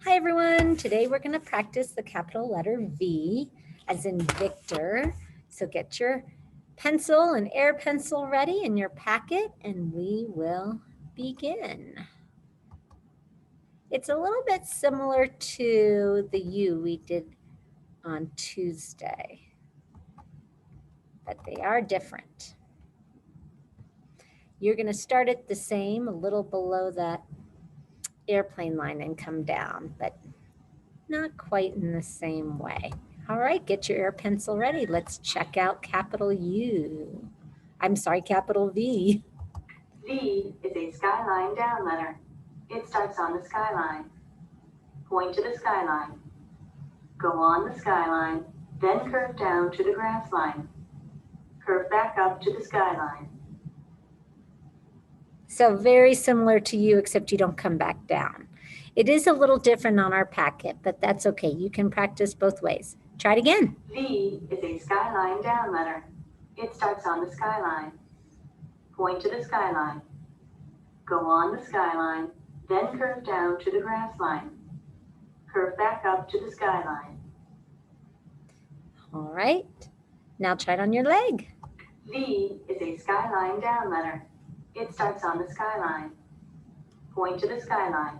Hi everyone, today we're going to practice the capital letter V as in Victor. So get your pencil and air pencil ready in your packet and we will begin. It's a little bit similar to the U we did on Tuesday, but they are different. You're going to start at the same, a little below that airplane line and come down, but not quite in the same way. All right, get your air pencil ready. Let's check out capital U. I'm sorry, capital V. V is a skyline down letter. It starts on the skyline. Point to the skyline. Go on the skyline, then curve down to the grass line. Curve back up to the skyline. So very similar to you, except you don't come back down. It is a little different on our packet, but that's okay. You can practice both ways. Try it again. V is a skyline down letter. It starts on the skyline. Point to the skyline. Go on the skyline, then curve down to the grass line. Curve back up to the skyline. All right. Now try it on your leg. V is a skyline down letter. It starts on the skyline. Point to the skyline.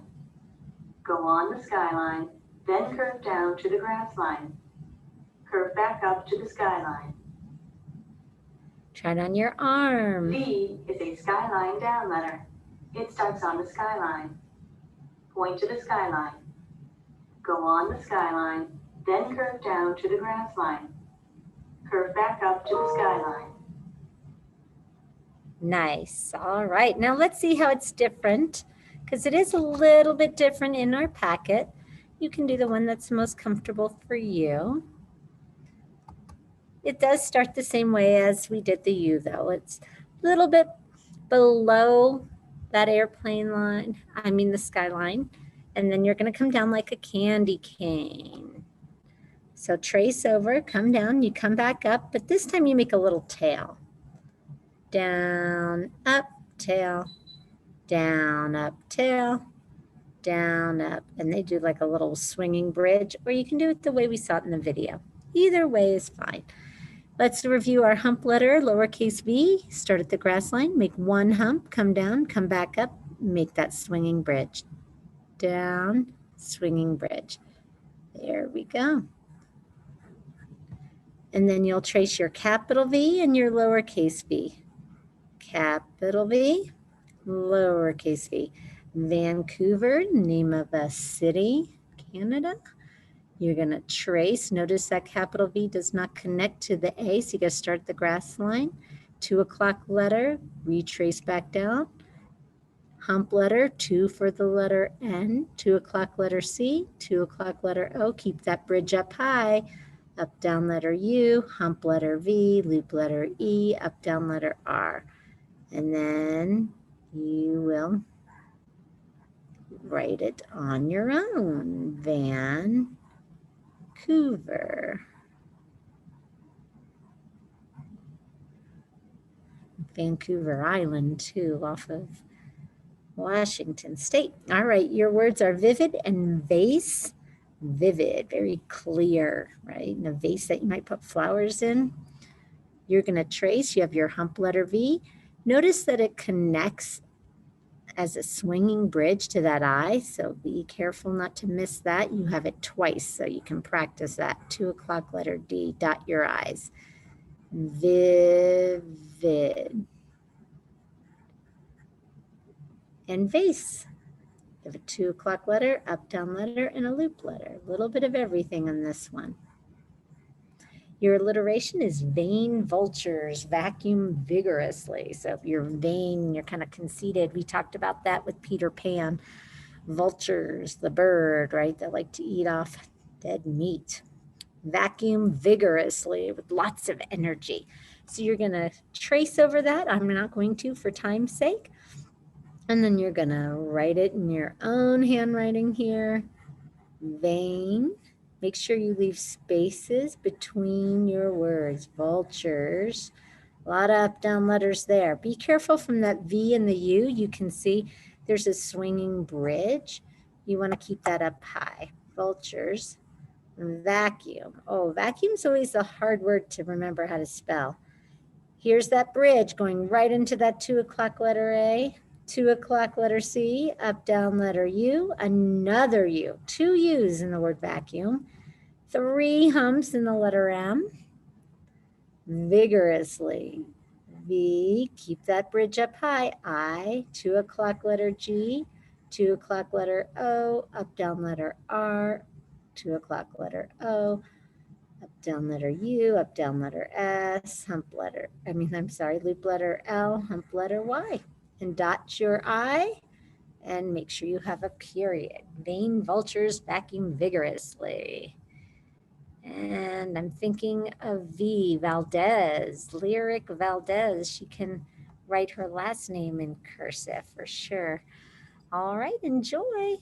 Go on the skyline, then curve down to the grass line. Curve back up to the skyline. Try it on your arm. V is a skyline down letter. It starts on the skyline. Point to the skyline. Go on the skyline, then curve down to the grass line. Curve back up to the skyline. Nice. All right. Now let's see how it's different because it is a little bit different in our packet. You can do the one that's most comfortable for you. It does start the same way as we did the U though. It's a little bit below that airplane line, the skyline, and then you're going to come down like a candy cane. So trace over, come down, you come back up, but this time you make a little tail. Down, up, tail, down, up, tail, down, up. And they do like a little swinging bridge, or you can do it the way we saw it in the video. Either way is fine. Let's review our hump letter, lowercase v. Start at the grass line, make one hump, come down, come back up, make that swinging bridge. Down, swinging bridge. There we go. And then you'll trace your capital V and your lowercase v. Capital V, lowercase v. Vancouver, name of a city, Canada. You're going to trace. Notice that capital V does not connect to the A, so you got to start at the grass line. 2 o'clock letter, retrace back down. Hump letter, 2 for the letter N. 2 o'clock letter C, 2 o'clock letter O. Keep that bridge up high. Up, down letter U, hump letter V, loop letter E, up, down letter R. And then you will write it on your own. Vancouver. Vancouver Island, too, off of Washington State. All right, your words are vivid and vase. Vivid, very clear, right? In a vase that you might put flowers in. You're going to trace. You have your hump letter V. Notice that it connects as a swinging bridge to that I, so be careful not to miss that. You have it twice, so you can practice that. 2 o'clock letter D, dot your I's. Vivid. And vase. You have a 2 o'clock letter, up, down letter, and a loop letter. A little bit of everything on this one. Your alliteration is vain vultures, vacuum vigorously. So if you're vain, you're kind of conceited. We talked about that with Peter Pan. Vultures, the bird, right? That like to eat off dead meat. Vacuum vigorously with lots of energy. So you're going to trace over that. I'm not going to for time's sake. And then you're going to write it in your own handwriting here. Vain. Make sure you leave spaces between your words. Vultures. A lot of up, down letters there. Be careful from that V and the U. You can see there's a swinging bridge. You want to keep that up high. Vultures. Vacuum. Oh, vacuum's always a hard word to remember how to spell. Here's that bridge going right into that 2 o'clock letter A, 2 o'clock letter C, up, down letter U, another U, 2 U's in the word vacuum, 3 humps in the letter M, vigorously, V, keep that bridge up high, I, 2 o'clock letter G, 2 o'clock letter O, up, down letter R, 2 o'clock letter O, up, down letter U, up, down letter S, loop letter L, hump letter Y. And dot your I, and make sure you have a period. Vain vultures vacuum vigorously. And I'm thinking of V, Valdez, Lyric Valdez. She can write her last name in cursive for sure. All right, enjoy.